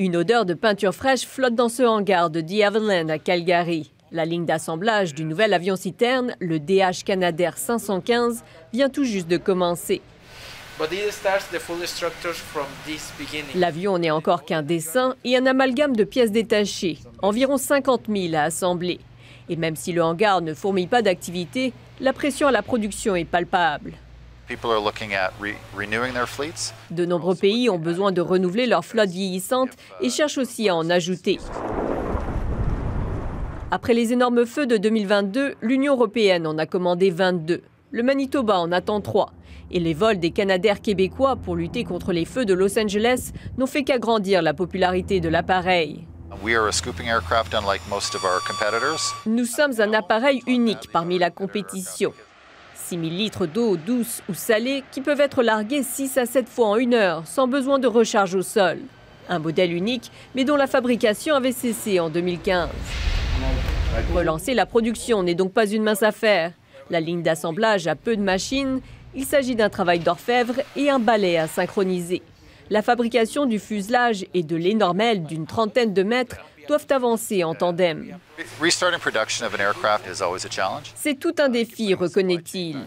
Une odeur de peinture fraîche flotte dans ce hangar de The Havilland à Calgary. La ligne d'assemblage du nouvel avion-citerne, le DH Canadair 515, vient tout juste de commencer. L'avion n'est encore qu'un dessin et un amalgame de pièces détachées, environ 50 000 à assembler. Et même si le hangar ne fourmille pas d'activité, la pression à la production est palpable. De nombreux pays ont besoin de renouveler leur flotte vieillissante et cherchent aussi à en ajouter. Après les énormes feux de 2022, l'Union européenne en a commandé 22. Le Manitoba en attend 3. Et les vols des Canadair québécois pour lutter contre les feux de Los Angeles n'ont fait qu'agrandir la popularité de l'appareil. Nous sommes un appareil unique parmi la compétition. 6 000 litres d'eau douce ou salée qui peuvent être largués 6 à 7 fois en 1 heure sans besoin de recharge au sol. Un modèle unique, mais dont la fabrication avait cessé en 2015. Relancer la production n'est donc pas une mince affaire. La ligne d'assemblage a peu de machines. Il s'agit d'un travail d'orfèvre et un balai à synchroniser. La fabrication du fuselage et de l'énorme aile d'une trentaine de mètres doivent avancer en tandem. C'est tout un défi, reconnaît-il.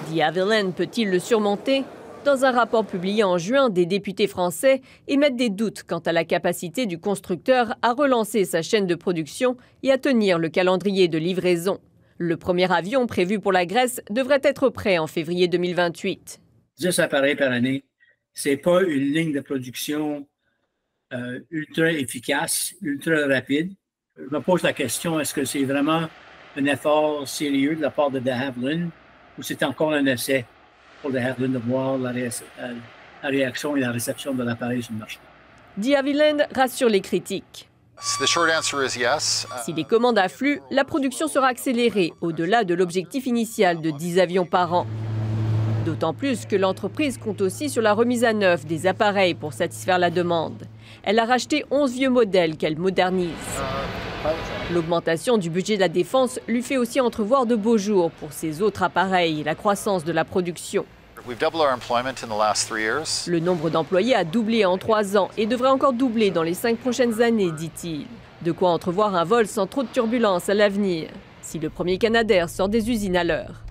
The Havilland peut-il le surmonter? Dans un rapport publié en juin, des députés français émettent des doutes quant à la capacité du constructeur à relancer sa chaîne de production et à tenir le calendrier de livraison. Le premier avion prévu pour la Grèce devrait être prêt en février 2028. 10 appareils par année, c'est pas une ligne de production ultra efficace, ultra rapide. Je me pose la question, est-ce que c'est vraiment un effort sérieux de la part de The Havilland ou c'est encore un essai pour The Havilland de voir la réaction et la réception de l'appareil sur le marché? The Havilland rassure les critiques. Si les commandes affluent, la production sera accélérée au-delà de l'objectif initial de 10 avions par an. D'autant plus que l'entreprise compte aussi sur la remise à neuf des appareils pour satisfaire la demande. Elle a racheté 11 vieux modèles qu'elle modernise. L'augmentation du budget de la défense lui fait aussi entrevoir de beaux jours pour ses autres appareils et la croissance de la production. Le nombre d'employés a doublé en 3 ans et devrait encore doubler dans les 5 prochaines années, dit-il. De quoi entrevoir un vol sans trop de turbulences à l'avenir, si le premier Canadair sort des usines à l'heure.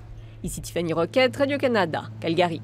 Ici Tiffany Roquette, Radio-Canada, Calgary.